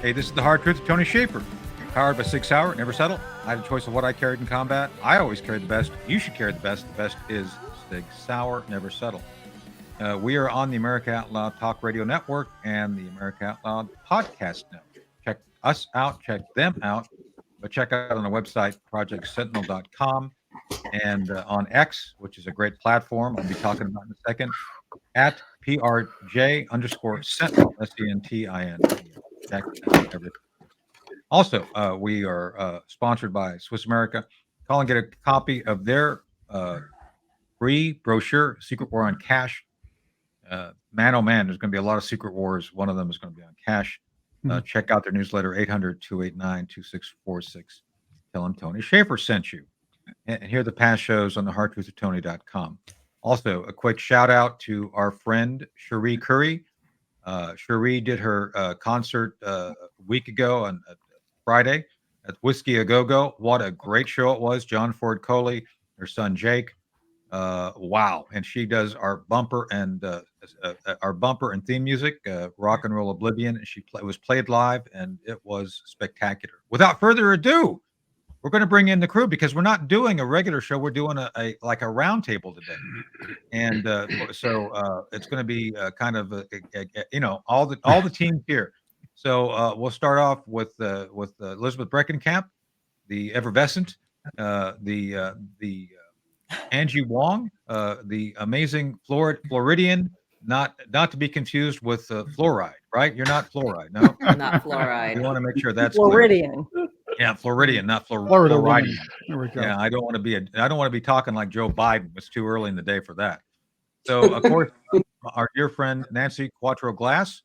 Hey, this is the Hard Truth of Tony Shaffer. Powered by 6 Hour, never settle. I had a choice of what I carried in combat. I always carried the best. You should carry the best. The best is 6 Hour, never settle. We are on the America Out Loud Talk Radio Network and the America Out Loud Podcast Network. Check us out. Check them out. But check out on our website, projectsentinel.com, and on X, which is a great platform I'll be talking about in a second, at PRJ_Sentinel, SENTIN. Check out everything. Also, we are sponsored by Swiss America. Call and get a copy of their free brochure, Secret War on Cash. Man, oh man, there's going to be a lot of secret wars. One of them is going to be on cash. Check out their newsletter, 800-289-2646. Tell them Tony Shaffer sent you. And hear the past shows on the hardtruthofTony.com. Also, a quick shout out to our friend Cherie Curry. Cherie did her concert a week ago on Friday at Whiskey A Go-Go. What a great show it was. John Ford Coley, her son Jake. Wow. And she does our bumper and theme music, Rock and Roll Oblivion. It was played live and it was spectacular. Without further ado, we're going to bring in the crew because we're not doing a regular show. We're doing a roundtable today. And so it's going to be kind of all the teams here. So we'll start off with Elizabeth Breckenkamp, the effervescent, the Angie Wong, the amazing Floridian, not to be confused with fluoride, right? You're not fluoride, no? I'm not fluoride. You want to make sure that's Floridian. Clear. Yeah, Floridian, not Floridian. There we go. Yeah, I don't want to be talking like Joe Biden. It's too early in the day for that. So, of course, our dear friend Nancy Quatro Glass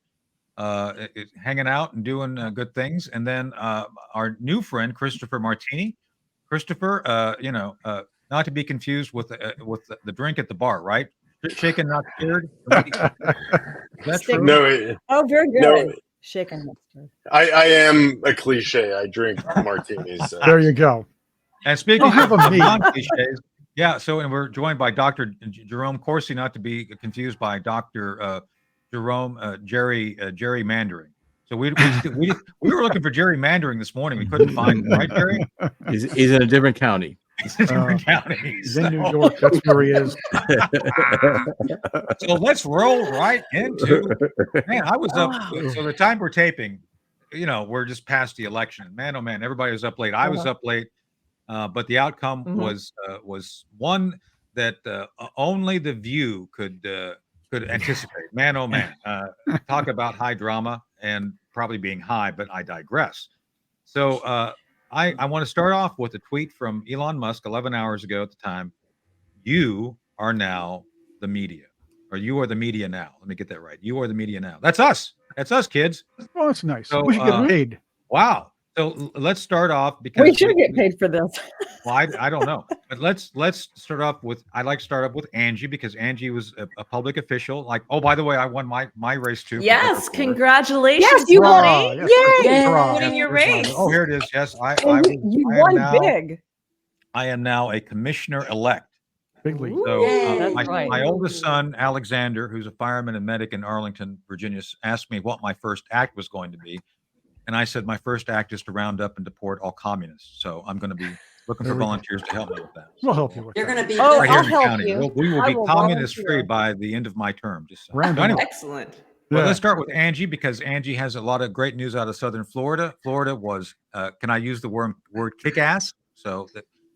is hanging out and doing good things, and then our new friend Christopher Martini. Christopher, not to be confused with the drink at the bar, right? Shaken, not stirred. That's true. No. Oh, very good. No. Shaken, not stirred. I am a cliche. I drink martinis. So. There you go. And speaking have of a meat. non-cliches, yeah. So, and we're joined by Dr. Jerome Corsi, not to be confused by Dr. Jerome gerrymandering. So we were looking for gerrymandering this morning. We couldn't find him, right, Jerry? He's in a different county. He's in different counties. He's in New York. That's where he is. So let's roll right into. Man, I was up. So the time we're taping, we're just past the election. Man, oh man, everybody was up late. I was up late, but the outcome was one that only the View could anticipate. Man, oh man, talk about high drama and probably being high, but I digress. So I want to start off with a tweet from Elon Musk 11 hours ago at the time. You are now the media, or you are the media now. Let me get that right. You are the media now. That's us. That's us, kids. Oh, that's nice. So, we should get paid. Wow. So let's start off because We should get paid for this. Well, I don't know, but let's start off with. I'd like to start up with Angie because Angie was a public official. Like, oh, by the way, I won my race too. Yes, congratulations, Yes, you won. buddy. Yes, Yay! Winning your race. Oh, here it is. Yes, I You am won now, big. I am now a commissioner elect. Big league. So That's my, right. my oldest son, Alexander, who's a fireman and medic in Arlington, Virginia, asked me what my first act was going to be. And I said, my first act is to round up and deport all communists. So I'm going to be looking for volunteers to help me with that. We'll help you with You're that. going to be Oh, Right here I'll in the help county. you. We will I be will communist free volunteer. by the end of my term. Just so. Round So anyway, excellent. well, Yeah. let's start with Angie because Angie has a lot of great news out of Southern Florida. Florida was, can I use the word kick-ass? So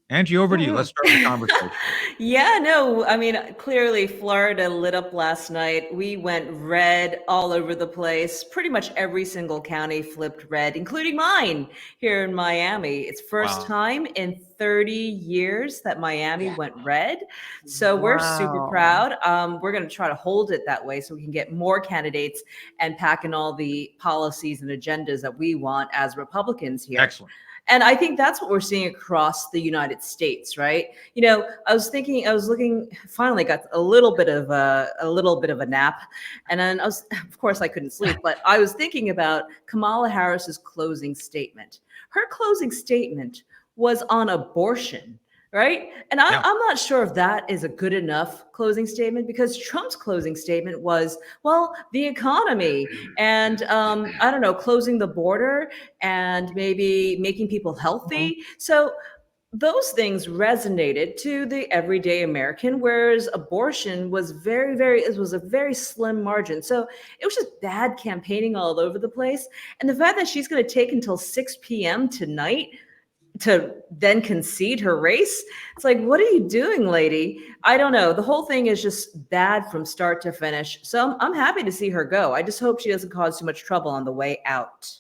Angie, over to you. Let's start the conversation. Yeah, no, I mean, clearly Florida lit up last night. We went red all over the place. Pretty much every single county flipped red, including mine here in Miami. It's first Wow. time in 30 years that Miami went red. So we're super Wow. proud. We're going to try to hold it that way so we can get more candidates and pack in all the policies and agendas that we want as Republicans here. Excellent. And I think that's what we're seeing across the United States, right? I was looking, finally got a little bit of a nap. And then of course I couldn't sleep, but I was thinking about Kamala Harris's closing statement. Her closing statement was on abortion. right? And I'm, Yeah. I'm not sure if that is a good enough closing statement, because Trump's closing statement was, well, the economy and I don't know, closing the border and maybe making people healthy. So those things resonated to the everyday American, whereas abortion was it was a very slim margin. So it was just bad campaigning all over the place. And the fact that she's going to take until 6 p.m. tonight to then concede her race, it's like, what are you doing, lady? I don't know. The whole thing is just bad from start to finish. So I'm happy to see her go. I just hope she doesn't cause too much trouble on the way out.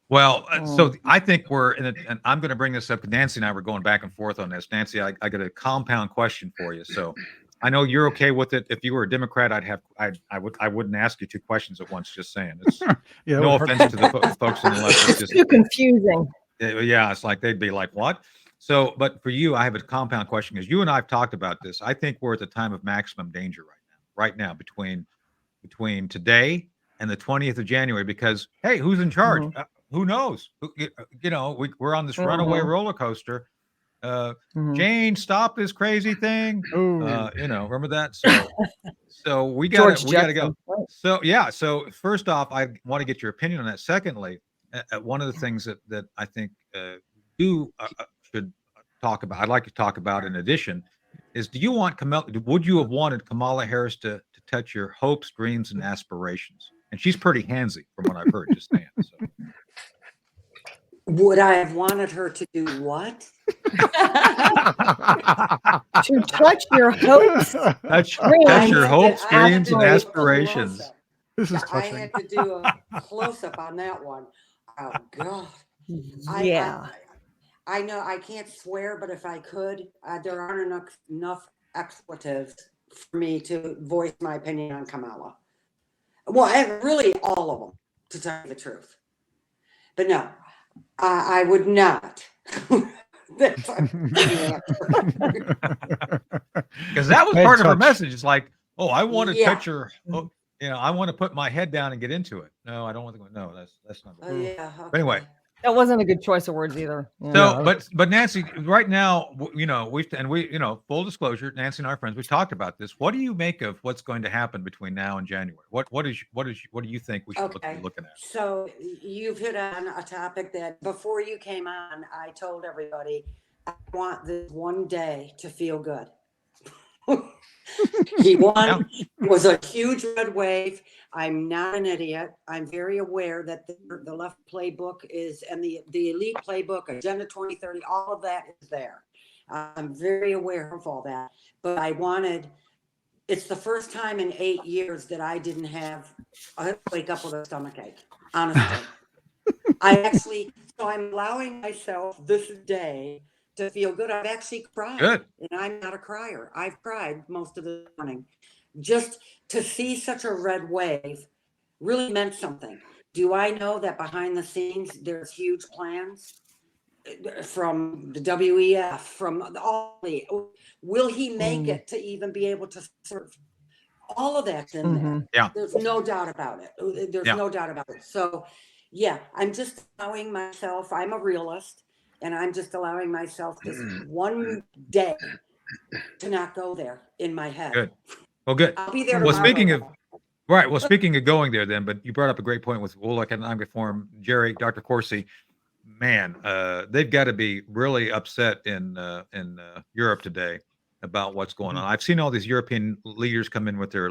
Well, so I think we're in it, and I'm going to bring this up. Nancy and I were going back and forth on this. Nancy, I got a compound question for you. So I know you're okay with it. If you were a Democrat, I wouldn't ask you two questions at once. Just saying. It's Yeah, no it would hurt. offense to the folks on the left. It's It's just too confusing. yeah, it's like they'd be like, what? So, but for you, I have a compound question because you and I have talked about this. I think we're at the time of maximum danger right now. Right now, between today and the 20th of January, because hey, who's in charge? Who knows? We're on this runaway roller coaster. Jane, stop this crazy thing. Oh, Remember that? So we gotta George go. Jetson, right. So yeah. So first off, I want to get your opinion on that. Secondly, one of the things that I think you should talk about, I'd like to talk about in addition, is would you have wanted Kamala Harris to touch your hopes, dreams, and aspirations? And she's pretty handsy from what I've heard, just saying. So. Would I have wanted her to do what? To touch your hopes. Touch I your had hopes, to- I had dreams, to and do a aspirations. close-up. this is Yeah, I touching. had to do a close-up on that one. Oh, God. Yeah. I know I can't swear, but if I could, there aren't enough expletives for me to voice my opinion on Kamala. Well, and really all of them, to tell you the truth. But no, I would not. That's the answer. Because that was Head part of her touch. message. It's like, oh, I want to Yeah. touch her. Oh, I want to put my head down and get into it. No, I don't want to go. No, that's not. Oh, yeah. But anyway, okay. That wasn't a good choice of words either. Yeah. so but Nancy, right now, full disclosure, Nancy and our friends, we talked about this. What do you make of what's going to happen between now and January? What do you think we should be looking at? So you've hit on a topic that before you came on, I told everybody I want this one day to feel good. He won. It was a huge red wave. I'm not an idiot. I'm very aware that the left playbook is, and the elite playbook, Agenda 2030, all of that is there. I'm very aware of all that. But it's the first time in 8 years that I didn't wake up with a stomachache, honestly. So I'm allowing myself this day to feel good. I've actually cried. Good. And I'm not a crier. I've cried most of the morning. Just to see such a red wave really meant something. Do I know that behind the scenes there's huge plans from the WEF, from all the, will he make it to even be able to serve? All of that's in there. Yeah. There's no doubt about it. There's no doubt about it. So yeah, I'm just allowing myself, I'm a realist, and I'm just allowing myself this one day to not go there in my head. Good. Well, good. I'll be there Well, tomorrow. speaking of going there then, but you brought up a great point with World Economic Forum, Dr. Corsi. Man, they've got to be really upset in Europe today about what's going on. I've seen all these European leaders come in with their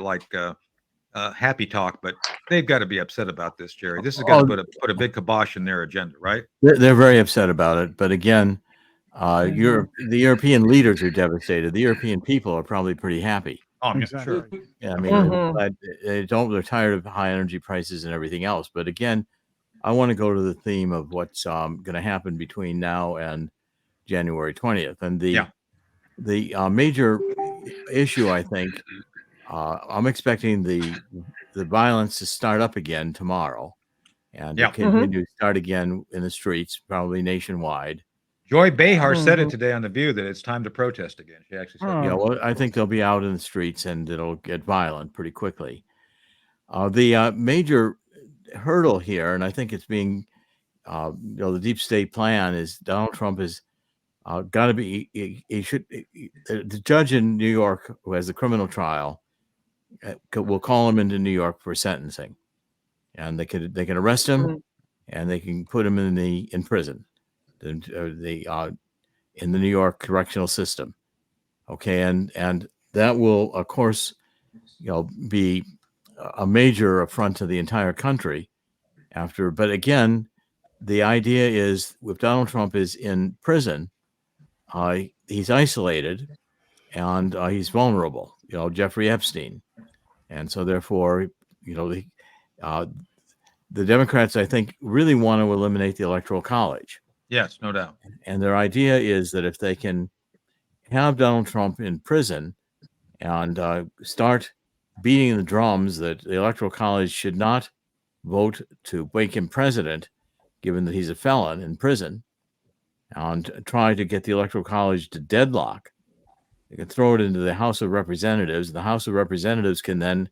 happy talk, but they've got to be upset about this, Jerry. This is going to put a big kibosh in their agenda, right? They're very upset about it. But again, the European leaders are devastated. The European people are probably pretty happy. Oh, I'm Exactly. sure. Yeah, I mean, they're tired of high energy prices and everything else. But again, I want to go to the theme of what's going to happen between now and January 20th. And the major issue, I think, I'm expecting the violence to start up again tomorrow, and to continue to start again in the streets, probably nationwide. Joy Behar said it today on The View that it's time to protest again. She actually said, Yeah, well, I think they'll be out in the streets and it'll get violent pretty quickly. The major hurdle here, and I think it's being, the deep state plan is Donald Trump is got to be. He should. The judge in New York who has the criminal trial will call him into New York for sentencing, and they can arrest him, and they can put him in prison, in the New York correctional system. Okay, and that will, of course, be a major affront to the entire country. But again, the idea is if Donald Trump is in prison, he's isolated and he's vulnerable. Jeffrey Epstein, and so therefore, the Democrats, I think, really want to eliminate the Electoral College. Yes, no doubt. And their idea is that if they can have Donald Trump in prison and start beating the drums that the Electoral College should not vote to make him president, given that he's a felon in prison, and try to get the Electoral College to deadlock. They can throw it into the House of Representatives. The House of Representatives can then,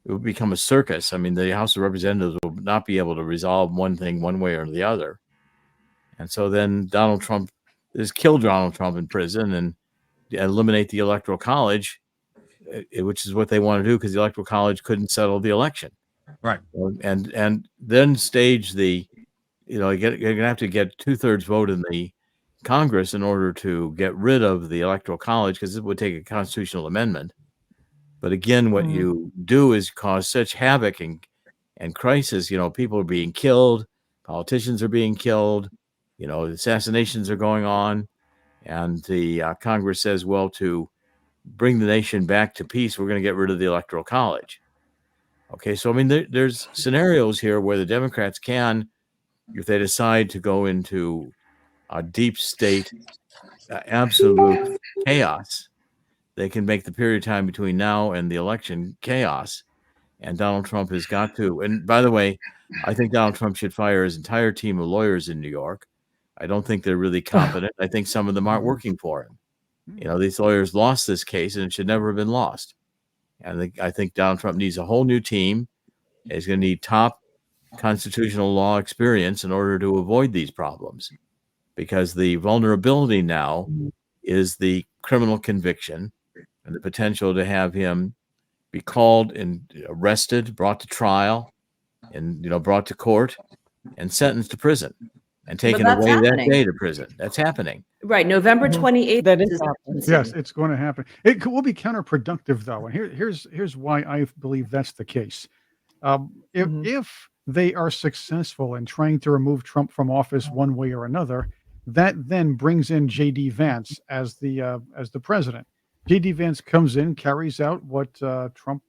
it will become a circus. I mean, the House of Representatives will not be able to resolve one thing one way or the other. And so then Donald Trump is kill Donald Trump in prison and eliminate the Electoral College, which is what they want to do because the Electoral College couldn't settle the election. Right. And then stage the, you're going to have to get 2/3 vote in the Congress in order to get rid of the Electoral College, because it would take a constitutional amendment. But again, what you do is cause such havoc and crisis. People are being killed, politicians are being killed, assassinations are going on, and the Congress says, well, to bring the nation back to peace, we're going to get rid of the Electoral College. Okay, so I mean, there's scenarios here where the Democrats can, if they decide to go into a deep state, absolute chaos, they can make the period of time between now and the election chaos. And Donald Trump has got to. And by the way, I think Donald Trump should fire his entire team of lawyers in New York. I don't think they're really competent. I think some of them aren't working for him. These lawyers lost this case, and it should never have been lost. And I think Donald Trump needs a whole new team. He's going to need top constitutional law experience in order to avoid these problems, because the vulnerability now is the criminal conviction and the potential to have him be called and arrested, brought to trial, and brought to court and sentenced to prison and taken away that day to prison. That's happening. Right, November 28th. That is happening. Yes, it's going to happen. It will be counterproductive, though, and here's why I believe that's the case. If they are successful in trying to remove Trump from office one way or another, that then brings in J.D. Vance as the president. J.D. Vance comes in, carries out what Trump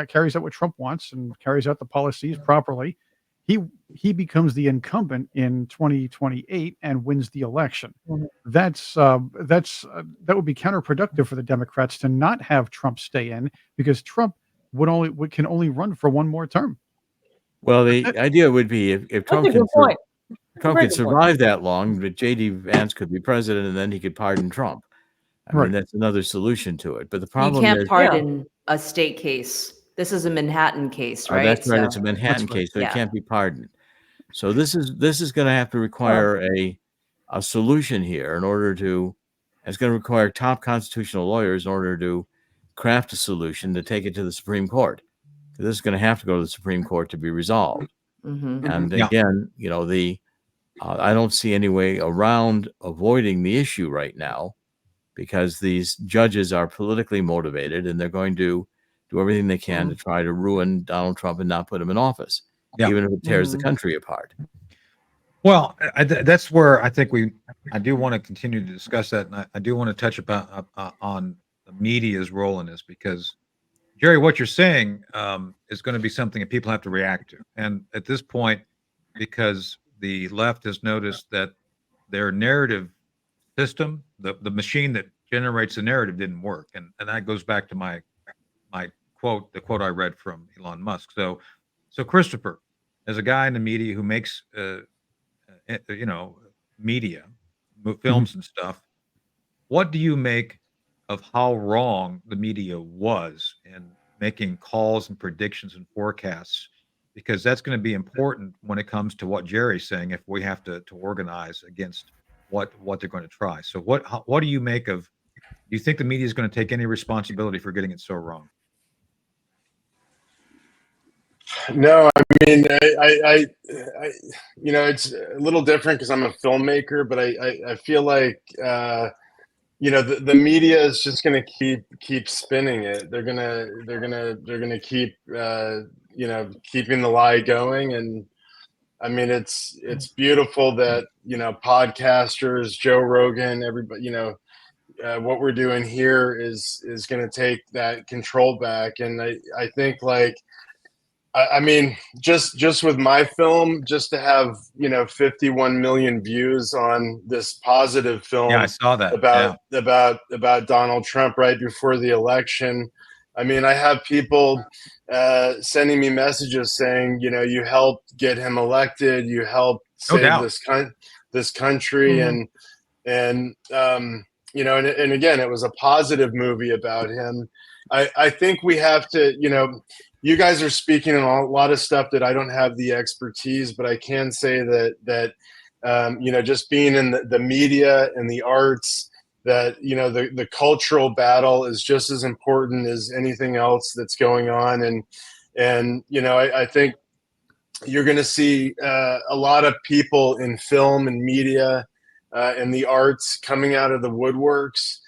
carries out what Trump wants and carries out the policies properly. He becomes the incumbent in 2028 and wins the election. That would be counterproductive for the Democrats to not have Trump stay in, because Trump can only run for one more term. Well, the idea would be if Trump could survive that long, but J.D. Vance could be president, and then he could pardon Trump. I mean, that's another solution to it. But the problem is, you can't pardon a state case. This is a Manhattan case, right? That's right. It's a Manhattan case, so it can't be pardoned. So this is going to have to require a solution here in order to. It's going to require top constitutional lawyers in order to craft a solution to take it to the Supreme Court. This is going to have to go to the Supreme Court to be resolved. And again, I don't see any way around avoiding the issue right now, because these judges are politically motivated and they're going to do everything they can to try to ruin Donald Trump and not put him in office, even if it tears the country apart. Well, that's where I think I do want to continue to discuss that. And I do want to touch on the media's role in this, because Jerry, what you're saying is going to be something that people have to react to. And at this point, because the left has noticed that their narrative system, the machine that generates the narrative, didn't work. And that goes back to my quote, the quote I read from Elon Musk. So Christopher, as a guy in the media who makes, media, films and stuff, what do you make of how wrong the media was in making calls and predictions and forecasts? Because that's going to be important when it comes to what Jerry's saying, if we have to organize against what they're going to try. So what do you make of? Do you think the media is going to take any responsibility for getting it so wrong? No, I mean, you know, it's a little different because I'm a filmmaker, but I feel like, you know, the media is just going to keep spinning it. They're gonna keep, you know, keeping the lie going. And I mean, it's beautiful that, you know, podcasters, Joe Rogan, everybody, you know, what we're doing here is going to take that control back. And I think, like, I mean, just with my film, just to have, you know, 51 million views on this positive film, Yeah, I saw that. about Donald Trump right before the election. I mean, I have people sending me messages saying, you know, you helped get him elected, you helped save this country, Mm-hmm. and you know, and again, it was a positive movie about him. I think we have to, you know, you guys are speaking on a lot of stuff that I don't have the expertise, but I can say that you know, just being in the media and the arts, that, you know, the cultural battle is just as important as anything else that's going on. And you know, I think you're going to see a lot of people in film and media and the arts coming out of the woodworks.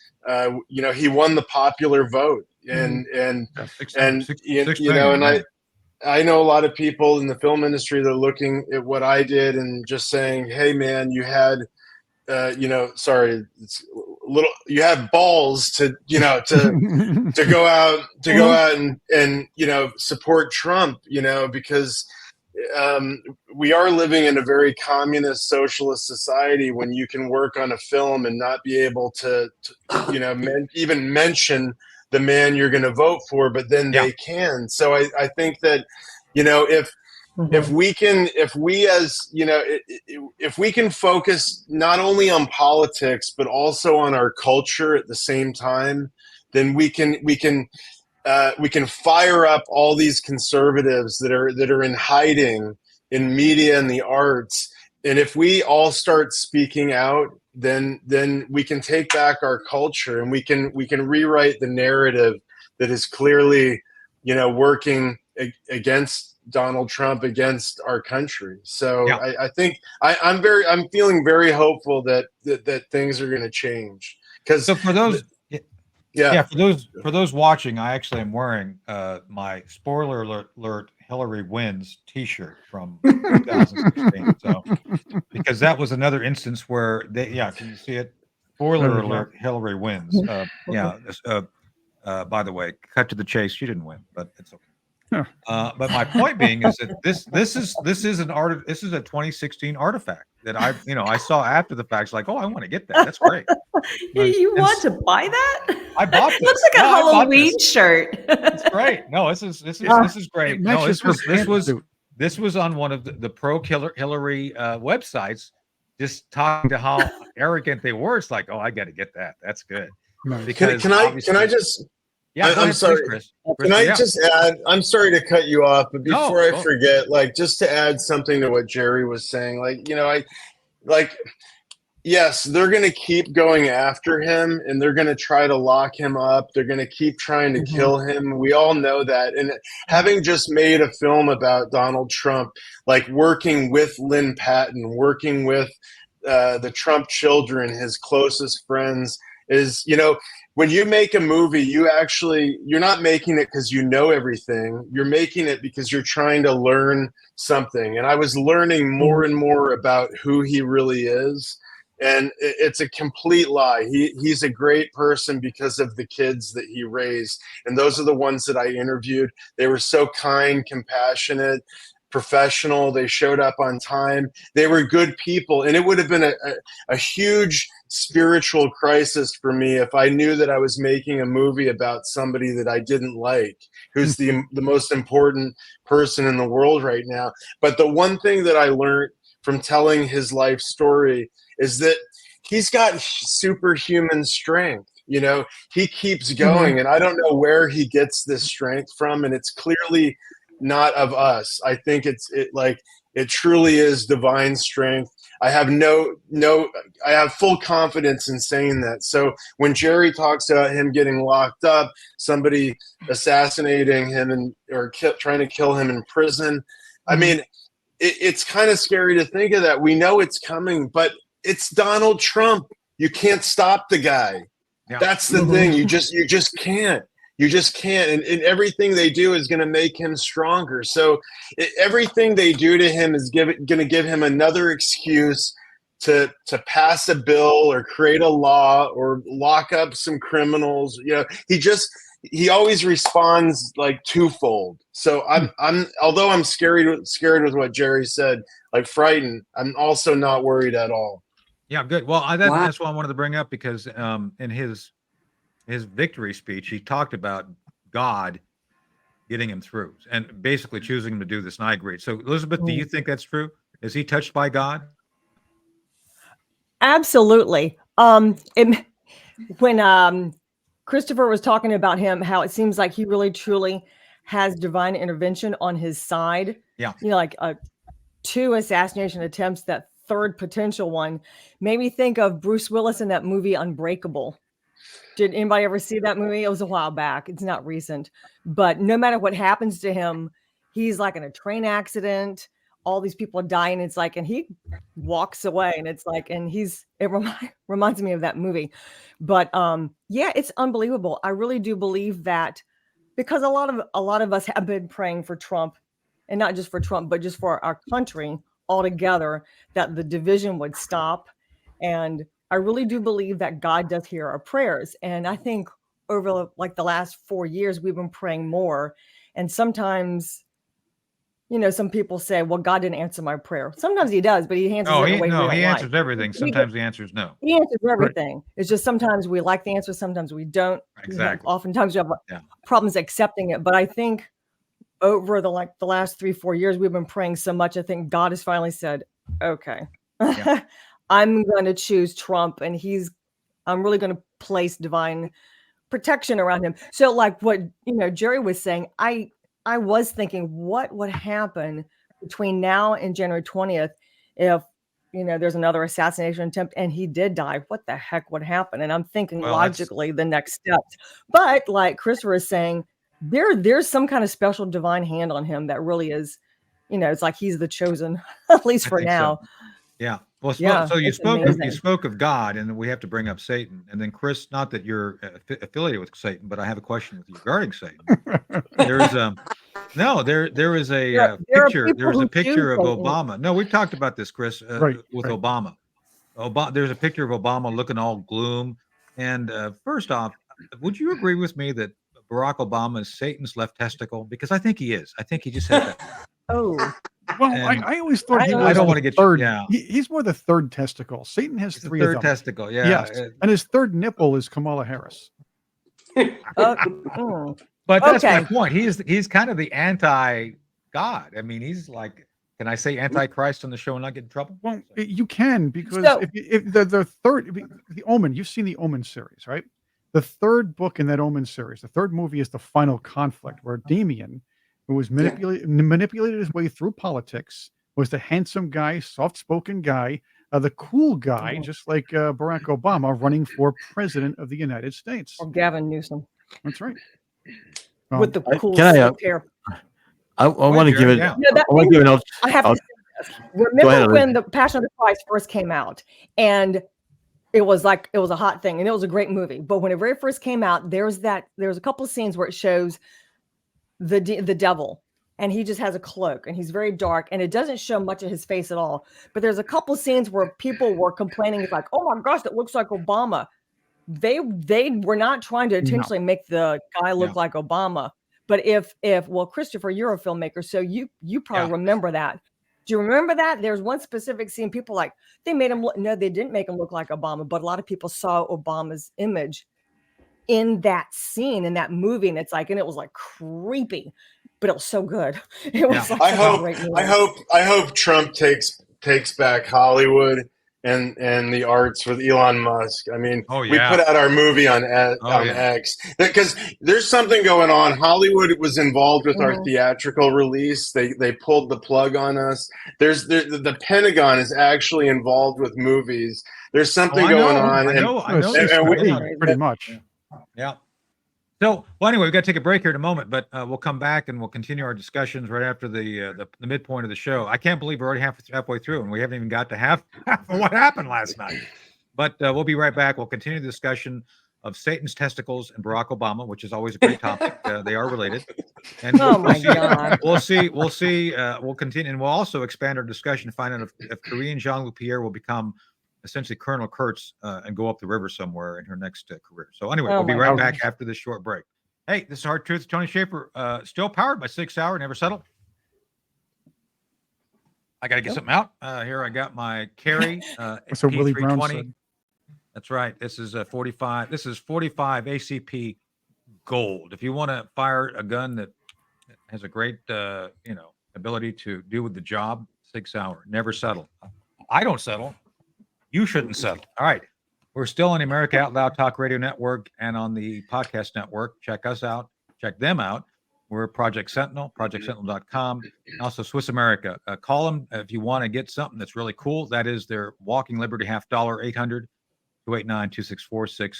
You know, he won the popular vote, and you know, and I know a lot of people in the film industry that are looking at what I did and just saying, hey man, you had you know, sorry, it's a little, you had balls to, you know, to go out and you know, support Trump, you know, because we are living in a very communist socialist society when you can work on a film and not be able to you know, even mention the man you're going to vote for, but then they can. So I think that, you know, if we as, you know, if we can focus not only on politics but also on our culture at the same time, then we can fire up all these conservatives that are in hiding in media and the arts. And if we all start speaking out, then we can take back our culture, and we can rewrite the narrative that is clearly, you know, working against Donald Trump, against our country. So I think I'm feeling very hopeful that things are going to change. Because so for those. For those watching, I actually am wearing my spoiler alert Hillary wins T-shirt from 2016. So because that was another instance where they, can you see it? Spoiler alert, Hillary wins. By the way, cut to the chase, she didn't win, but it's okay. But my point being is that this is a 2016 artifact that I saw after the fact. It's like, oh, I want to get that. That's great. You want to buy that? I bought this. Looks like a Halloween shirt. It's great. No, this is great. No, this was on one of the pro Hillary websites, just talking to how arrogant they were. It's like, oh, I got to get that. That's good. Because can I just? Yeah, I'm sorry. Chris. Can I just add? I'm sorry to cut you off, but before I forget, like, just to add something to what Jerry was saying, like, you know, yes, they're going to keep going after him, and they're going to try to lock him up. They're going to keep trying to kill him. We all know that. And having just made a film about Donald Trump, like working with Lynn Patton, working with the Trump children, his closest friends, is, you know, when you make a movie, you're not making it because you know everything. You're making it because you're trying to learn something. And I was learning more and more about who he really is. And it's a complete lie. He's a great person because of the kids that he raised. And those are the ones that I interviewed. They were so kind, compassionate, professional. They showed up on time. They were good people. And it would have been a huge spiritual crisis for me if I knew that I was making a movie about somebody that I didn't like, who's the most important person in the world right now. But the one thing that I learned from telling his life story is that he's got superhuman strength. You know, he keeps going, and I don't know where he gets this strength from, and it's clearly not of us. I think it's like It truly is divine strength. I have I have full confidence in saying that. So when Jerry talks about him getting locked up, somebody assassinating him or trying to kill him in prison, I mean, it's kind of scary to think of that. We know it's coming, but it's Donald Trump. You can't stop the guy. Yeah. That's the thing. You just can't. You just can't. And everything they do is going to make him stronger. So everything they do to him is going to give him another excuse to pass a bill or create a law or lock up some criminals. You know, he always responds like twofold. So although I'm scared with what Jerry said, like frightened, I'm also not worried at all. Yeah, good. Well, that's what I wanted to bring up, because in his victory speech, he talked about God getting him through and basically choosing him to do this. And I agree. So, Elizabeth, do you think that's true? Is he touched by God? Absolutely. When Christopher was talking about him, how it seems like he really truly has divine intervention on his side. Yeah. You know, like 2 assassination attempts, that third potential one made me think of Bruce Willis in that movie Unbreakable. Did anybody ever see that movie? It was a while back. It's not recent, but no matter what happens to him, he's like in a train accident. All these people die, and it's like, and he walks away, and it's like, and it reminds me of that movie. But yeah, it's unbelievable. I really do believe that, because a lot of us have been praying for Trump, and not just for Trump, but just for our country altogether, that the division would stop. And I really do believe that God does hear our prayers. And I think over like the last 4 years, we've been praying more. And sometimes, you know, some people say, well, God didn't answer my prayer. Sometimes he does, but he answers it in a way we don't he like. answers everything. Sometimes the answer is no. He answers everything. It's just sometimes we like the answer, sometimes we don't. Exactly. Oftentimes we have problems accepting it. But I think over the last 3-4 years, we've been praying so much. I think God has finally said, okay, I'm going to choose Trump, and I'm really going to place divine protection around him. So like what, you know, Jerry was saying, I was thinking, what would happen between now and January 20th if, you know, there's another assassination attempt and he did die? What the heck would happen? And I'm thinking logically the next steps. But like Christopher is saying, there's some kind of special divine hand on him that really is, you know, it's like he's the chosen, at least for now. So. Yeah. Well, Yeah, so you it's spoke of God, and we have to bring up Satan. And then Chris, not that you're affiliated with Satan, but I have a question with you regarding Satan. There is a picture. There was a picture of Obama. No, we've talked about this, Chris, with Obama. There's a picture of Obama looking all gloom. And first off, would you agree with me that Barack Obama is Satan's left testicle? Because I think he is. I think he just has that. Oh. Well, I always thought he was. I don't want to get third. Yeah, he's more the third testicle. Satan has 3 of them. Third testicle. Yeah. Yes, and his third nipple is Kamala Harris. But that's my point. He's kind of the anti-God. I mean, he's like, can I say anti-Christ on the show and not get in trouble? Well, you can, because if the third, the Omen, you've seen the Omen series, right? The third book in that Omen series, the third movie, is The Final Conflict, where Damien, who was manipulated his way through politics, was the handsome guy, soft-spoken guy, the cool guy, just like Barack Obama, running for president of the United States. Or Gavin Newsom. That's right. With the cool hair. I want to give it. Yeah. I have to say this. Remember when the Passion of the Christ first came out, and it was a hot thing, and it was a great movie. But when it very first came out, there was a couple of scenes where it shows the devil, and he just has a cloak, and he's very dark, and it doesn't show much of his face at all. But there's a couple of scenes where people were complaining, it's like, oh my gosh, that looks like Obama. They were not trying to intentionally make the guy look like Obama. But if Christopher, you're a filmmaker, so you probably remember that. Do you remember that? There's one specific scene, people they made him look, no, they didn't make him look like Obama, but a lot of people saw Obama's image in that scene, in that movie, and it was like creepy, but it was so good. It was I hope Trump takes back Hollywood, and the arts with Elon Musk. I mean, Oh, we yeah. put out our movie on Oh, yeah. X because there's something going on. Hollywood was involved with our theatrical release. They pulled the plug on us. The Pentagon is actually involved with movies. There's something going on. I know. pretty much. Yeah. So, well, anyway, we've got to take a break here in a moment, but we'll come back and we'll continue our discussions right after the midpoint of the show. I can't believe we're already halfway through and we haven't even got to half of what happened last night. But we'll be right back. We'll continue the discussion of Satan's testicles and Barack Obama, which is always a great topic. They are related. And God. We'll see. We'll continue, and we'll also expand our discussion to find out if Korean Jean-Luc Pierre will become essentially Colonel Kurtz and go up the river somewhere in her next career. So anyway, we'll be right back after this short break. Hey, this is Hard Truth. Tony Shaffer, still powered by 6 Hour, never settle. I got to get something out. Here I got my Carry So Willie Brown P320. said. That's right. This is 45. This is 45 ACP gold. If you want to fire a gun that has a great, ability to do with the job, 6 Hour, never settle. I don't settle. You shouldn't settle. All right. We're still on the America Out Loud Talk Radio Network and on the podcast network. Check us out. Check them out. We're Project Sentinel, projectsentinel.com. Also, Swiss America. Call them if you want to get something that's really cool. That is their Walking Liberty $50, 800-289-2646.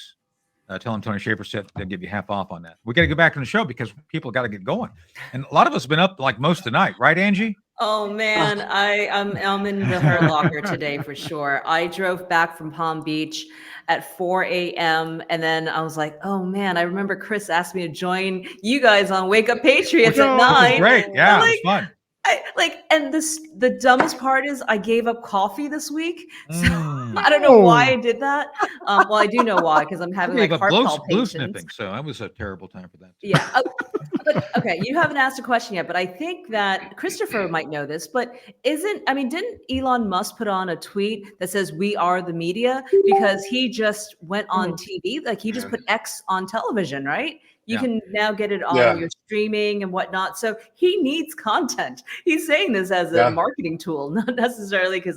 Tell them Tony Shaffer said they'll give you half off on that. We got to get back on the show because people got to get going. And a lot of us have been up like most of the night. Right, Angie? Oh man, I'm in the Hurt Locker today for sure. I drove back from Palm Beach at 4 a.m. and then I was like, oh man, I remember Chris asked me to join you guys on Wake Up Patriots at 9. Great, yeah, it was fun. And the dumbest part is I gave up coffee this week. So I don't know why I did that. Well, I do know why, because I'm having like heart palpitations. Blue sniffing, so that was a terrible time for that. Too. Yeah. But okay, you haven't asked a question yet, but I think that Christopher might know this, but didn't Elon Musk put on a tweet that says we are the media because he just went on TV, like he just put X on television, right? You can now get it on your streaming and whatnot. So he needs content. He's saying this as a marketing tool, not necessarily because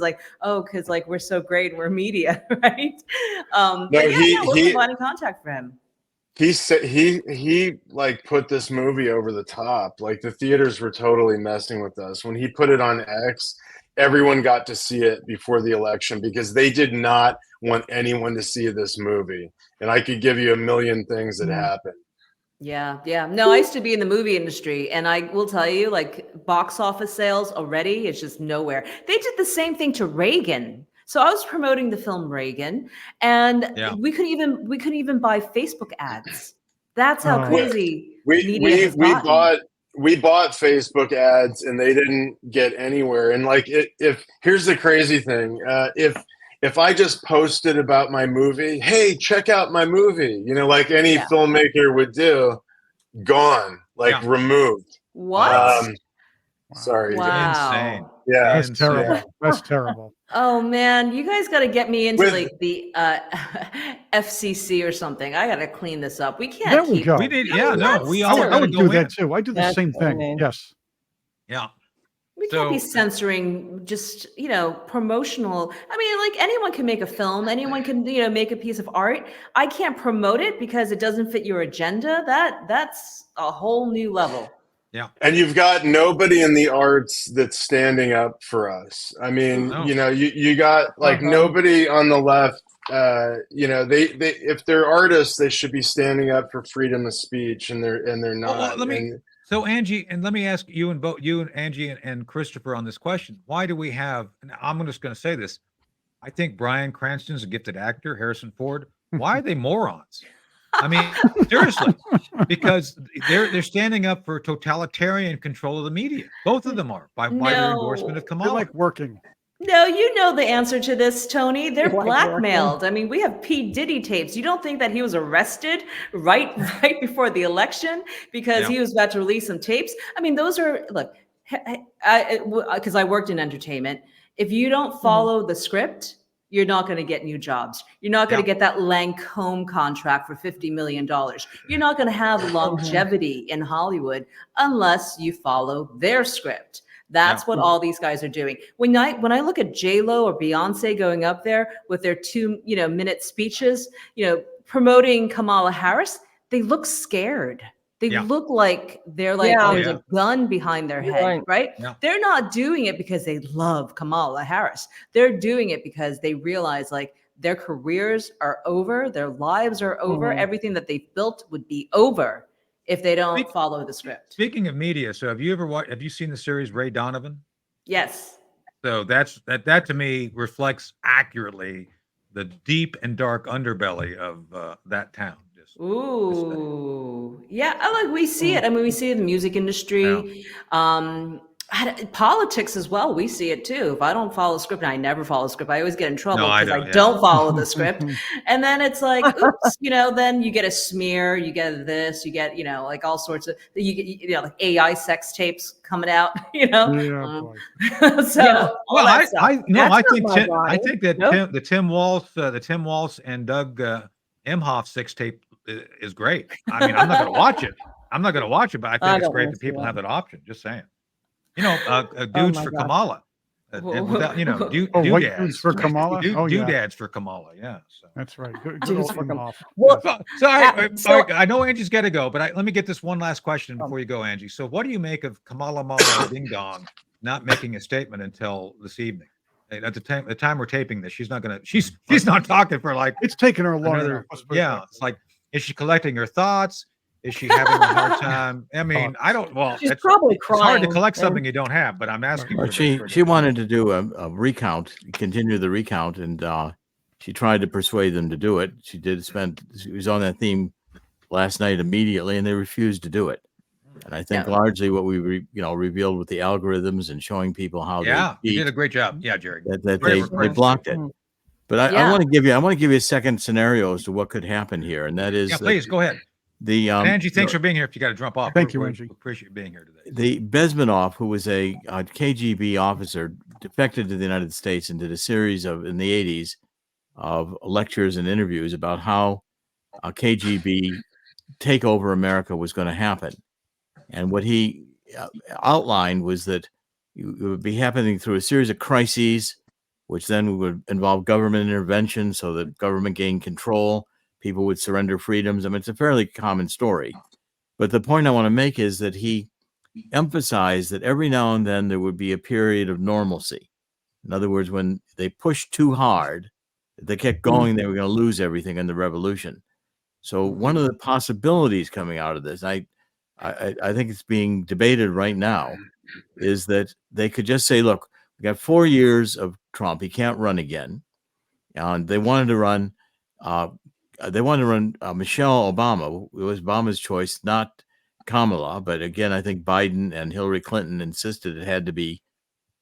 we're so great and we're media, right? What's the line of contact for him? He said he like put this movie over the top. Like the theaters were totally messing with us. When he put it on X, everyone got to see it before the election because they did not want anyone to see this movie. And I could give you a million things that happened. Yeah. No, I used to be in the movie industry, and I will tell you, like box office sales already, it's just nowhere. They did the same thing to Reagan. So I was promoting the film Reagan, and we couldn't even buy Facebook ads. That's how crazy media has gotten. We bought Facebook ads, and they didn't get anywhere. And like, if here's the crazy thing, if I just posted about my movie, hey, check out my movie, like any filmmaker would do, gone, removed. What? Sorry. Wow. Insane. Yeah. That's terrible. That's terrible. Oh man, you guys got to get me into the FCC or something. I got to clean this up. We can't There we keep. go. We did. I would do that too. I do the same thing. Yes. Yeah. We can't be censoring just, promotional. I mean, like anyone can make a film. Anyone can, make a piece of art. I can't promote it because it doesn't fit your agenda. That's a whole new level. Yeah. And you've got nobody in the arts that's standing up for us. I mean, you got nobody on the left. They if they're artists, they should be standing up for freedom of speech, and they're not. So Angie, and let me ask you and Angie and Christopher on this question. Why do we have, and I'm just going to say this, I think Bryan Cranston's a gifted actor, Harrison Ford. Why are they morons? I mean, seriously, because they're standing up for totalitarian control of the media. Both of them are by their endorsement of Kamala. They're like working. No, you know the answer to this, Tony. They're blackmailed. I mean, we have P. Diddy tapes. You don't think that he was arrested right before the election because he was about to release some tapes? I mean, those are, look, because I worked in entertainment. If you don't follow the script, you're not going to get new jobs. You're not going to get that Lancome contract for $50 million. You're not going to have longevity in Hollywood unless you follow their script. That's what all these guys are doing. When I look at J-Lo or Beyonce going up there with their 2-minute speeches, promoting Kamala Harris, they look scared. They look like they're like there's a gun behind their head, right? Yeah. They're not doing it because they love Kamala Harris. They're doing it because they realize like their careers are over, their lives are over, everything that they've built would be over if they don't follow the script. Speaking of media, so have you seen the series Ray Donovan? Yes. So that to me reflects accurately the deep and dark underbelly of that town. Ooh, yeah. We see it. I mean, we see it in the music industry, politics as well. We see it too. If I don't follow the script, and I never follow the script, I always get in trouble because I don't follow the script. And then it's like, oops, then you get a smear, you get this, you get, like all sorts of, you get, like AI sex tapes coming out, So, well, I think that the Tim Walsh and Doug Emhoff sex tape is great. I mean, I'm not going to watch it. But I think it's great that people have that option. Just saying. Dudes for Kamala. Dudes for Kamala. Doodads for Kamala. Yeah. So. That's right. Dudes for Kamala. I know Angie's got to go, but let me get this one last question before you go, Angie. So, what do you make of Kamala Mala Ding Dong not making a statement until this evening? At the time we're taping this, she's not talking for like it's taken her a long time. It's like, is she collecting her thoughts? Is she having a hard time? I mean, I don't. Well, she's probably crying. It's hard to collect something you don't have, but I'm asking. Well, she wanted to do a recount, continue the recount, and she tried to persuade them to do it. She was on that theme last night immediately, and they refused to do it. And I think largely what we revealed with the algorithms and showing people how you did a great job. Yeah, Jerry. That they blocked it. But I want to give you a second scenario as to what could happen here, and that is please go ahead. And Angie, thanks for being here. If you got to jump off, thank you, Angie. Appreciate you being here today. The Bezmenov, who was a KGB officer, defected to the United States and did a series in the 80s of lectures and interviews about how a KGB takeover America was going to happen. And what he outlined was that it would be happening through a series of crises, which then would involve government intervention so that government gained control. People would surrender freedoms. I mean, it's a fairly common story. But the point I want to make is that he emphasized that every now and then there would be a period of normalcy. In other words, when they pushed too hard, they kept going, they were going to lose everything in the revolution. So one of the possibilities coming out of this, I think it's being debated right now, is that they could just say, look, we got 4 years of Trump. He can't run again. And they wanted to run Michelle Obama. It was Obama's choice, not Kamala. But again, I think Biden and Hillary Clinton insisted it had to be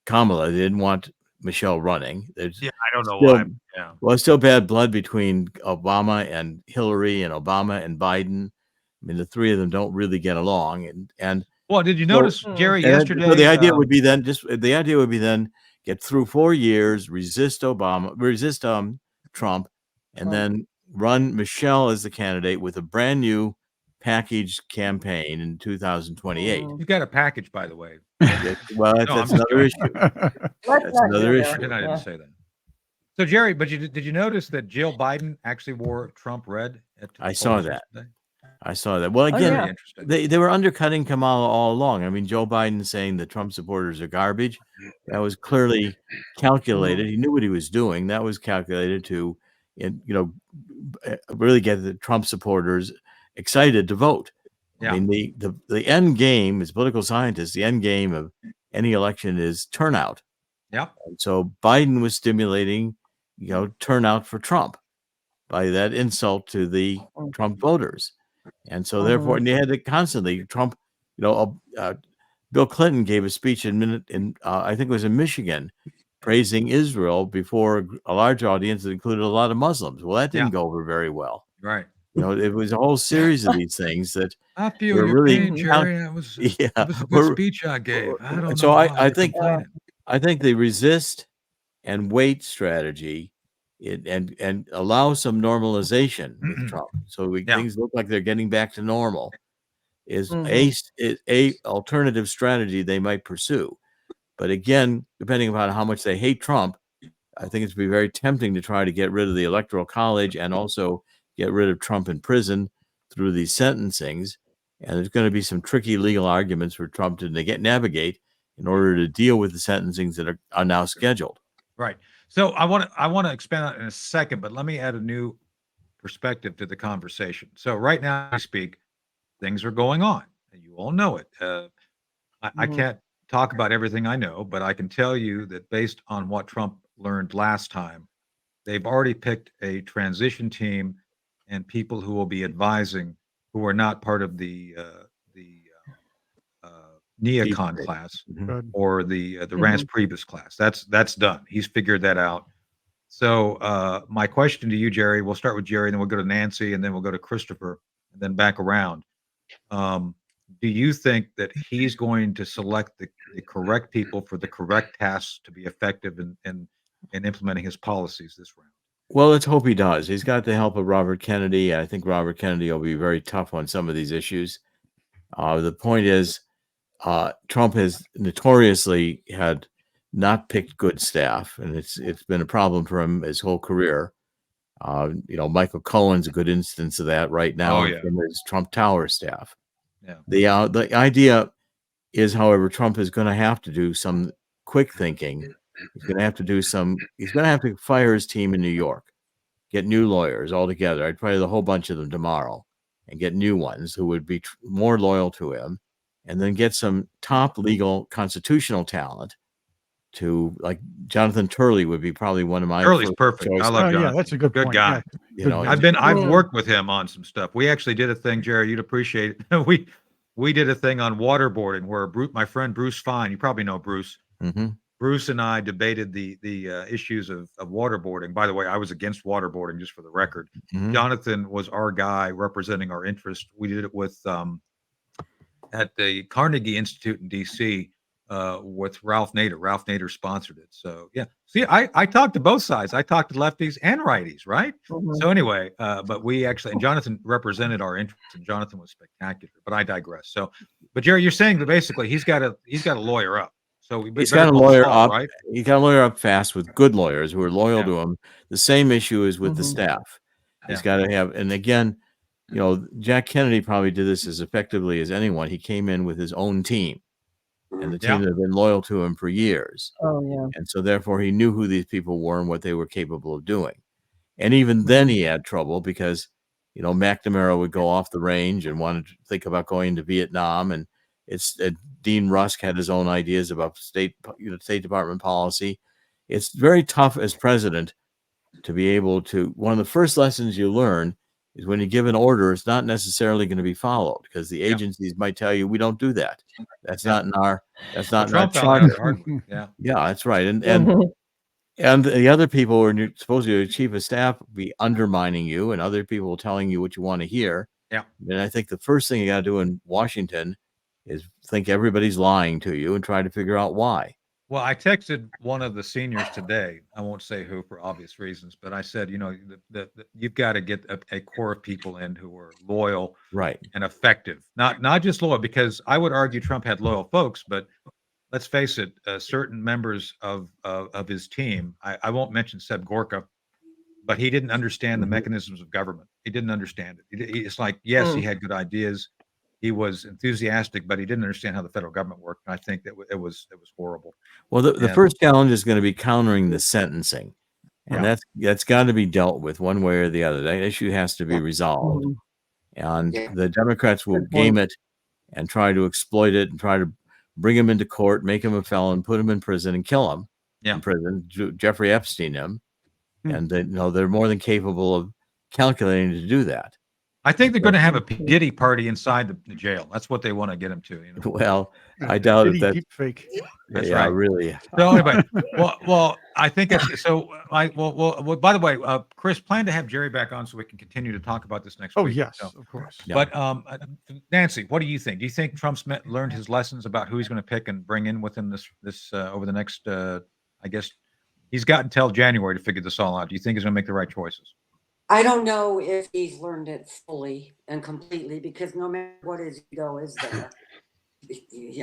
Kamala. They didn't want Michelle running. I don't know why. Yeah. Well, it's still bad blood between Obama and Hillary and Obama and Biden. I mean, the three of them don't really get along. And well, did you notice, Jerry, yesterday? So the idea would be then get through 4 years, resist Trump, and then run Michelle as the candidate with a brand new packaged campaign in 2028. You've got a package, by the way. Well, that's another issue. That's another issue. I didn't say that. So, Jerry, but did you notice that Jill Biden actually wore Trump red? I saw that. Well, again, they were undercutting Kamala all along. I mean, Joe Biden saying the Trump supporters are garbage. That was clearly calculated. He knew what he was doing. That was calculated to, really get the Trump supporters excited to vote. Yeah. I mean, the end game, as political scientists, the end game of any election is turnout. Yeah. And so Biden was stimulating, turnout for Trump by that insult to the Trump voters. And so therefore, and they had to constantly Trump, Bill Clinton gave a speech I think it was in Michigan, praising Israel before a large audience that included a lot of Muslims. Well, that didn't go over very well. Right. It was a whole series of these things that I feel your really pain, Jerry. It was a good speech I gave. I don't know. So I think the resist and wait strategy and allow some normalization with Trump, so things look like they're getting back to normal, is a alternative strategy they might pursue. But again, depending upon how much they hate Trump, I think it's be very tempting to try to get rid of the Electoral College and also get rid of Trump in prison through these sentencings. And there's going to be some tricky legal arguments for Trump to navigate in order to deal with the sentencings that are now scheduled. Right. So I want to expand on it in a second, but let me add a new perspective to the conversation. So right now I speak, things are going on, and you all know it. I can't talk about everything I know, but I can tell you that based on what Trump learned last time, they've already picked a transition team and people who will be advising, who are not part of the neocon class Good. or the Rance Priebus class. That's done. He's figured that out. So my question to you, Jerry, we'll start with Jerry, and then we'll go to Nancy, and then we'll go to Christopher, and then back around. Do you think that he's going to select the correct people for the correct tasks to be effective in implementing his policies this round? Well, let's hope he does. He's got the help of Robert Kennedy. I think Robert Kennedy will be very tough on some of these issues. The point is, Trump has notoriously had not picked good staff, and it's been a problem for him his whole career. Michael Cohen's a good instance of that right now. In his Trump Tower staff. Yeah. The idea is, however, Trump is going to have to do some quick thinking. He's going to have to fire his team in New York, get new lawyers altogether. I'd fire the whole bunch of them tomorrow and get new ones who would be more loyal to him, and then get some top legal constitutional talent to, like, Jonathan Turley would be probably one of my Turley's perfect. choices. I love Jonathan. Yeah, that's a good point. guy. Yeah. I've worked with him on some stuff. We actually did a thing, Jerry, you'd appreciate it. We did a thing on waterboarding where my friend Bruce Fine, you probably know Bruce. Bruce and I debated the issues of waterboarding. By the way, I was against waterboarding, just for the record. Jonathan was our guy representing our interest. We did it with at the Carnegie Institute in DC with Ralph Nader. Ralph Nader sponsored it. So yeah, see, I talked to both sides. I talked to lefties and righties, right? So anyway, but we actually, and Jonathan represented our interest, and Jonathan was spectacular. But I digress. So, but Jerry, you're saying that basically he's got to lawyer up. So he's got to lawyer up. Right? He got to lawyer up fast with good lawyers who are loyal to him. The same issue is with the staff. He's got to have, and again, Jack Kennedy probably did this as effectively as anyone. He came in with his own team, and the team that had been loyal to him for years. And so therefore he knew who these people were and what they were capable of doing. And even then he had trouble because, McNamara would go off the range and wanted to think about going to Vietnam, and Dean Rusk had his own ideas about State Department policy. It's very tough as president to be able to. One of the first lessons you learn is when you give an order, it's not necessarily going to be folled, because the agencies might tell you, we don't do that. That's not in our. That's not in our charter. Yeah, that's right. And the other people, when you're supposed to be a chief of staff, be undermining you, and other people telling you what you want to hear. Yeah. And I think the first thing you got to do in Washington is think everybody's lying to you and try to figure out why. Well, I texted one of the seniors today. I won't say who for obvious reasons, but I said, you've got to get a core of people in who are loyal, right, and effective. Not just loyal, because I would argue Trump had loyal folks, but let's face it, certain members of his team. I won't mention Seb Gorka, but he didn't understand the mechanisms of government. He didn't understand it. It's like, yes, he had good ideas. He was enthusiastic, but he didn't understand how the federal government worked. And I think that it was horrible. Well, the first challenge is going to be countering the sentencing, and that's got to be dealt with one way or the other. That issue has to be resolved, and the Democrats will game it and try to exploit it and try to bring him into court, make him a felon, put him in prison, and kill him in prison. Jeffrey Epstein him, and they're more than capable of calculating to do that. I think they're going to have a P. Diddy party inside the jail. That's what they want to get him to. Well, I doubt it. That deep fake. That's right. Really. So anyway, well, I think it's so. Well. By the way, Chris, plan to have Jerry back on so we can continue to talk about this next week. Oh yes, so, of course. But Nancy, what do you think? Do you think Trump's learned his lessons about who he's going to pick and bring in with him this over the next? I guess he's got until January to figure this all out. Do you think he's going to make the right choices? I don't know if he's learned it fully and completely, because no matter what his ego is there.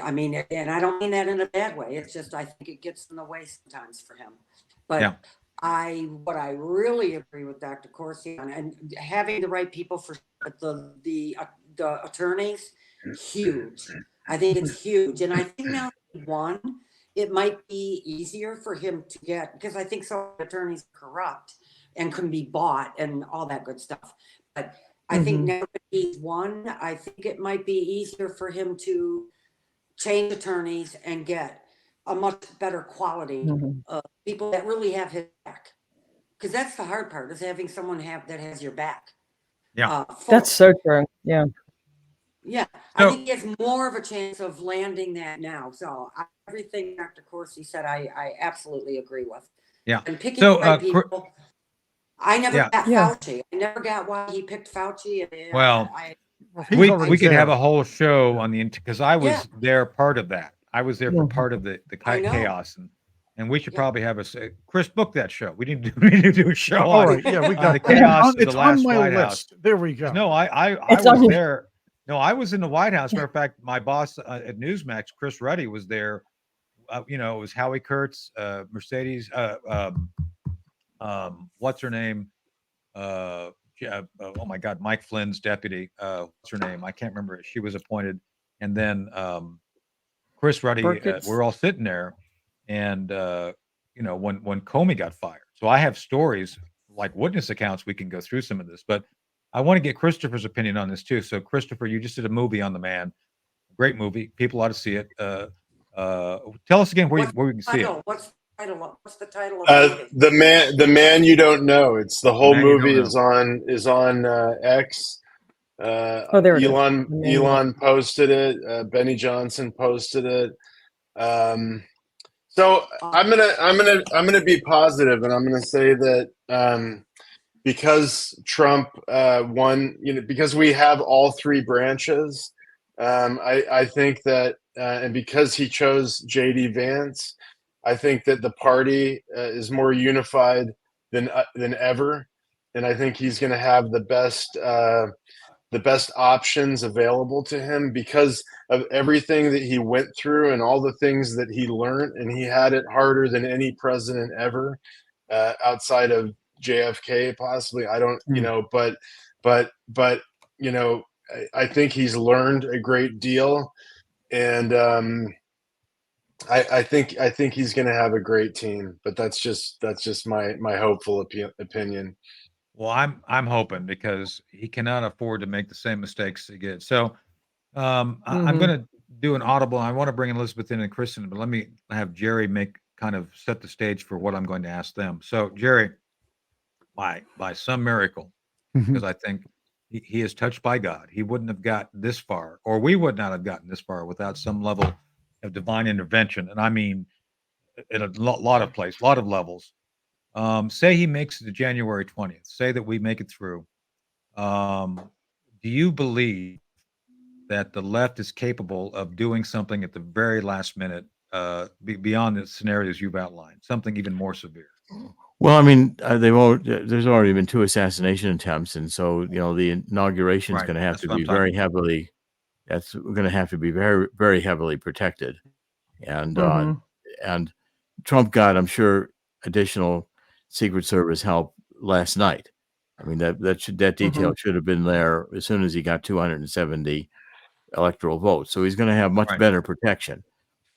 I mean, and I don't mean that in a bad way. It's just I think it gets in the way sometimes for him. But Yeah. what I really agree with Dr. Corsi on, and having the right people for the attorneys, huge. I think it's huge, and I think now that he won, it might be easier for him to get, because I think some attorneys are corrupt and can be bought and all that good stuff. But I think now that he's won, I think it might be easier for him to change attorneys and get a much better quality of people that really have his back. Because that's the hard part, is having someone that has your back. Yeah. That's so true. Yeah. Yeah, So- I think he has more of a chance of landing that now. So everything Dr. Corsi said, I absolutely agree with. Yeah. And picking So, the right people. I never Yeah. got Yeah. Fauci. I never got why he picked Fauci. And Well, He's we already could have there. a whole show on the, because I was Yeah. there, part of that. I was there for part of the I know. chaos, and we should Yeah. probably have Chris book that show. We need to do a show All on right, yeah, we on got the that. chaos of It's the on last my White list. House. There we go. No, I It's was on your- there. No, I was in the White House. Matter of fact, my boss at Newsmax, Chris Ruddy, was there. It was Howie Kurtz, Mercedes, what's her name? Oh my God, Mike Flynn's deputy. What's her name? I can't remember it. She was appointed, and then Chris Ruddy. Burkett's. We're all sitting there, and when Comey got fired. So I have stories, like witness accounts. We can go through some of this, but I want to get Christopher's opinion on this too. So Christopher, you just did a movie on the man. Great movie. People ought to see it. Tell us again where we can see it. What's the title? What's the title of the movie? The man you don't know. It's the whole Man You Don't movie Know. is on X. Oh, there it is. Elon posted it. Benny Johnson posted it. So I'm gonna be positive, and I'm gonna say that because Trump won, because we have all three branches, I think that, and because he chose J.D. Vance, I think that the party is more unified than ever, and I think he's going to have the best options available to him because of everything that he went through and all the things that he learned, and he had it harder than any president ever, outside of JFK, possibly. I don't, but I think he's learned a great deal, and I think he's going to have a great team. But that's just my hopeful opinion. Well, I'm hoping, because he cannot afford to make the same mistakes he did. So I'm going to do an audible. I want to bring Elizabeth in and Kristen, but let me have Jerry kind of set the stage for what I'm going to ask them. So Jerry, by some miracle, because I think he is touched by God, he wouldn't have gotten this far, or we would not have gotten this far without some level of divine intervention. And I mean, in a lot of places, a lot of levels. Say he makes it to January 20th. Say that we make it through. Do you believe that the left is capable of doing something at the very last minute, beyond the scenarios you've outlined, something even more severe? Well, I mean, there's already been 2 assassination attempts, and so the inauguration is Right, going to have that's to what I'm be talking very heavily. That's going to have to be very, very heavily protected, and and Trump got, I'm sure, additional Secret Service help last night. I mean, that detail should have been there as soon as he got 270 electoral votes. So he's going to have much Right. better protection.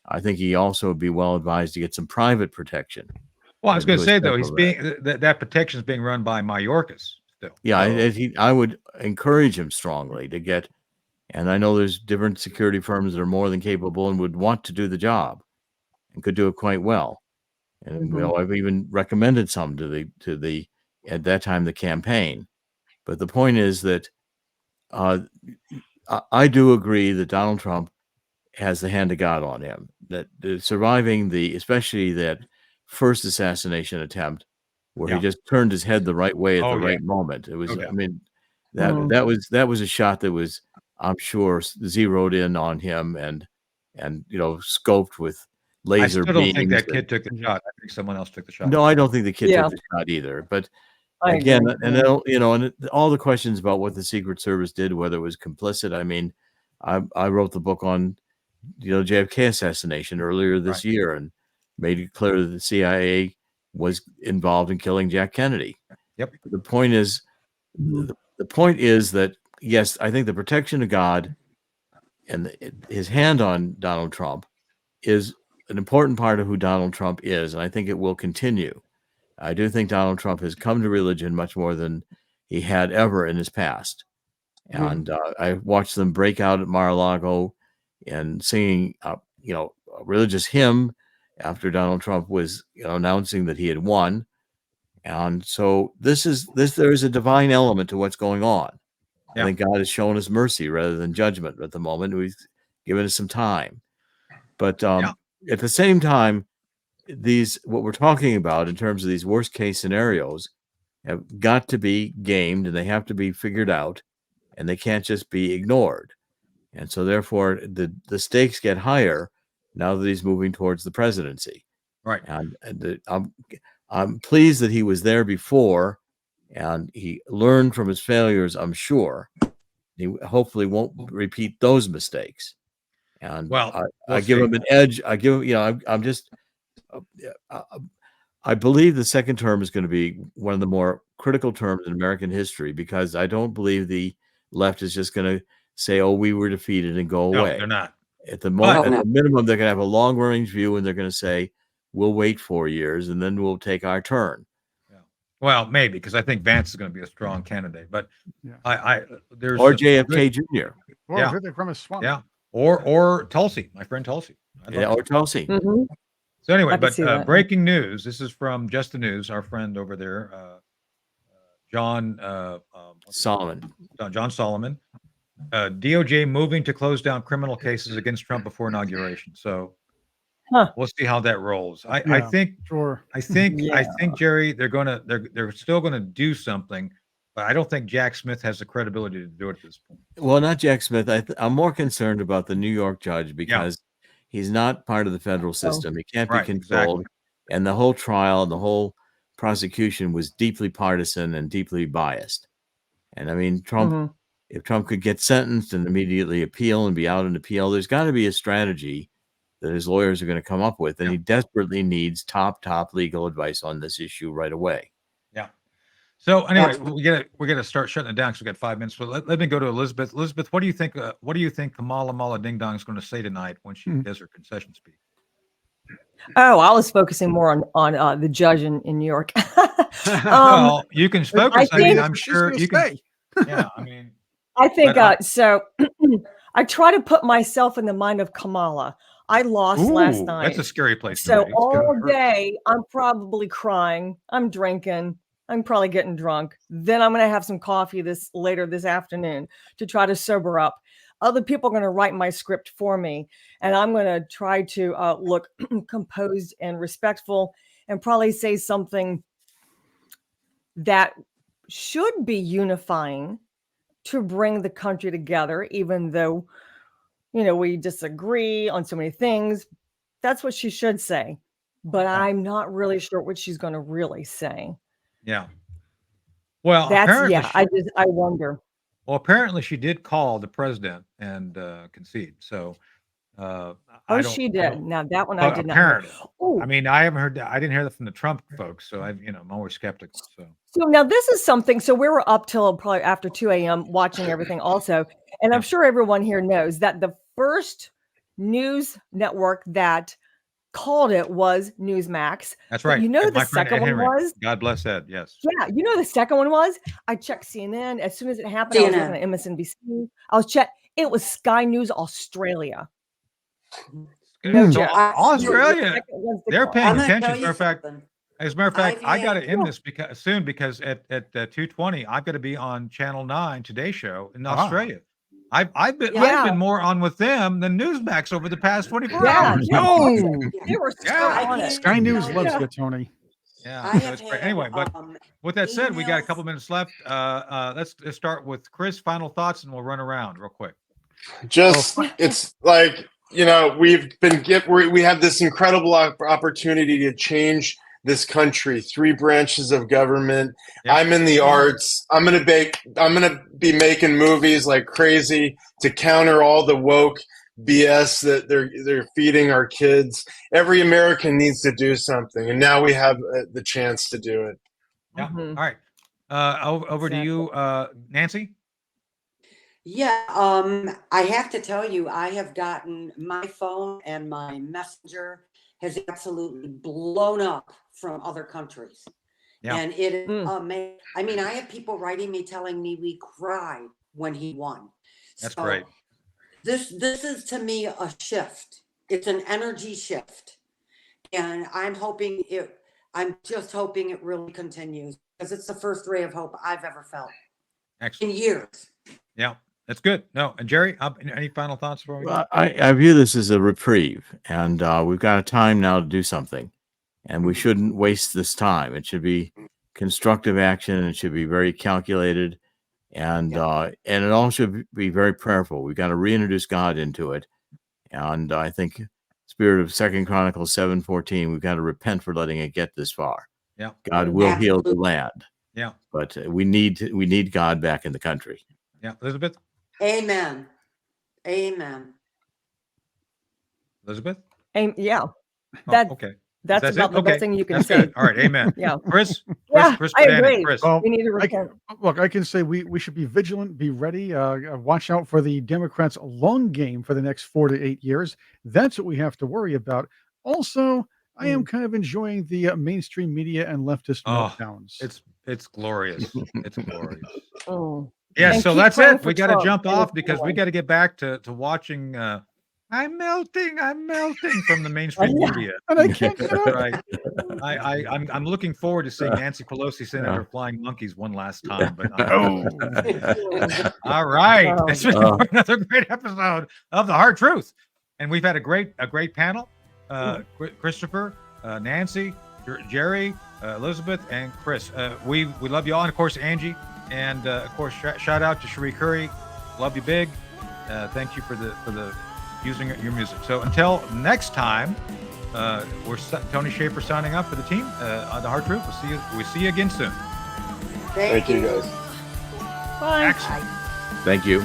I think he also would be well advised to get some private protection. Well, I was going to say, though, he's being that protection is being run by Mayorkas still. Yeah, So, I would encourage him strongly to get, and I know there's different security firms that are more than capable and would want to do the job and could do it quite well. And I've even recommended some to the at that time the campaign. But the point is that I do agree that Donald Trump has the hand of God on him. That surviving especially that first assassination attempt, where he just turned his head the right way at the right moment. It was, No doubt. I mean, that was a shot that was, I'm sure, zeroed in on him and scoped with I laser still don't beams. think that kid took the shot. I think someone else took the shot. No, I don't think the kid Yeah. took the shot either. But I again, agree. and and all the questions about what the Secret Service did, whether it was complicit. I mean, I wrote the book on JFK assassination earlier this year and made it clear that the CIA was involved in killing Jack Kennedy. Yep. The point is, the point is that, yes, I think the protection of God and his hand on Donald Trump is an important part of who Donald Trump is, and I think it will continue. I do think Donald Trump has come to religion much more than he had ever in his past. And I watched them break out at Mar-a-Lago and singing, a religious hymn after Donald Trump was announcing that he had won. And so there is a divine element to what's going on. I think God has shown us mercy rather than judgment at the moment. He's given us some time. But at the same time, what we're talking about in terms of these worst case scenarios have got to be gamed, and they have to be figured out, and they can't just be ignored. And so therefore the stakes get higher now that he's moving towards the presidency. Right. And I'm pleased that he was there before, and he learned from his failures, I'm sure. He hopefully won't repeat those mistakes. And I give him an edge. I give him, I'm just, I believe the second term is going to be one of the more critical terms in American history, because I don't believe the left is just going to say, "Oh, we were defeated," and go away. No, they're not. At the minimum, they're going to have a long range view, and they're going to say, "We'll wait 4 years, and then we'll take our turn." Yeah. Well, maybe, because I think Vance is going to be a strong candidate, but there's JFK Jr. Well, from a swamp. Yeah, or Tulsi, my friend Tulsi. Or Tulsi. Mm-hmm. So anyway, but breaking news. This is from Just the News. Our friend over there, John Solomon. John Solomon. DOJ moving to close down criminal cases against Trump before inauguration. So we'll see how that rolls. I think Jerry, they're still gonna do something, but I don't think Jack Smith has the credibility to do it at this point. Well, not Jack Smith. I'm more concerned about the New York judge, because he's not part of the federal system. He can't be controlled. Exactly. And the whole trial and the whole prosecution was deeply partisan and deeply biased. And I mean, Trump, if Trump could get sentenced and immediately appeal and be out on appeal, there's got to be a strategy that his lawyers are going to come up with. And he desperately needs top legal advice on this issue right away. Yeah. So anyway, we're gonna start shutting it down because we got 5 minutes. So let me go to Elizabeth. Elizabeth, what do you think? What do you think Kamala Mala Ding Dong is going to say tonight when she does her concession speech? Oh, I was focusing more on the judge in New York. Well, you can focus. I'm sure you can. Yeah, I mean, I think so. I try to put myself in the mind of Kamala. I lost last night. That's a scary place. So all day, I'm probably crying. I'm drinking. I'm probably getting drunk. Then I'm going to have some coffee later this afternoon to try to sober up. Other people are going to write my script for me, and I'm going to try to look composed and respectful, and probably say something that should be unifying to bring the country together, even though, we disagree on so many things. That's what she should say, but I'm not really sure what she's going to really say. Yeah. Well, I wonder. Well, apparently she did call the president and concede. So, she did. Now that one I did not know. I mean, I haven't heard that. I didn't hear that from the Trump folks. So I'm always skeptical. So now this is something. So we were up till probably after 2 a.m. watching everything also. And I'm sure everyone here knows that the first news network that called it was Newsmax. That's right. The second one was, God bless Ed. Yes. Yeah. The second one was, I checked CNN as soon as it happened. I was looking at MSNBC. It was Sky News Australia. So Australia, they're paying attention. As a matter of fact, I got to end this because at 2:20 I've got to be on Channel 9 Today Show in Australia. I've been more on with them than Newsmax over the past 24 hours. They were Sky News loves you, Tony. Yeah, that's great. Anyway, but with that said, we got a couple minutes left. Let's start with Chris. Final thoughts, and we'll run around real quick. It's like we have this incredible opportunity to change this country. 3 branches of government. Yep. I'm in the arts. I'm gonna be making movies like crazy to counter all the woke BS that they're feeding our kids. Every American needs to do something, and now we have the chance to do it. Yeah. Mhm. All right. Over to you, Nancy. Yeah, I have to tell you, I have gotten my phone and my messenger has absolutely blown up from other countries. Yeah. And it is Mm. amazing. I mean, I have people writing me telling me we cried when he won. That's So great. this is to me a shift. It's an energy shift. And I'm just hoping it really continues because it's the first ray of hope I've ever felt in Excellent. years. Yeah, that's good. No, and Jerry, any final thoughts for me? Well, I view this as a reprieve, and we've got a time now to do something, and we shouldn't waste this time. It should be constructive action, and it should be very calculated, and it all should be very prayerful. We've got to reintroduce God into it, and I think spirit of 2 Chronicles 7:14, we've got to repent for letting it get this far. Yeah. God will heal the Absolutely. land. Yeah. But we need God back in the country. Yeah. Elizabeth? Amen. Amen. Elizabeth? Yeah, Oh, That- okay. that's That's about it? the Okay. best thing you can That's say. good. All right. Amen. Yeah. Chris? Yeah, Chris I Bannon. agree. Chris. Well, We need to I repent. look, I can say we should be vigilant, be ready, watch out for the Democrats' long game for the next 4 to 8 years. That's what we have to worry about. Also, I am kind of enjoying the mainstream media and leftist Oh, meltdowns. It's glorious. It's glorious. Mm. Yeah, And so keep that's praying it. for We got to Trump jump and off his because we family. got to get back to watching I'm melting from the mainstream Yeah. media. And I can't get That's up. right. I'm looking forward to seeing Nancy Pelosi send out her flying monkeys one last time. But Oh. all right, Oh. this is another great episode of The Hard Truth, and we've had a great panel. Christopher, Nancy, Jerry, Elizabeth, and Chris. We love you all, and of course Angie, and of course shout out to Cherie Curry. Love you big. Thank you for the using your music. So until next time, we're Tony Shaffer signing up for the team on The Hard Truth. We'll see you again soon. Thank you, guys. Bye. Excellent. Thank you.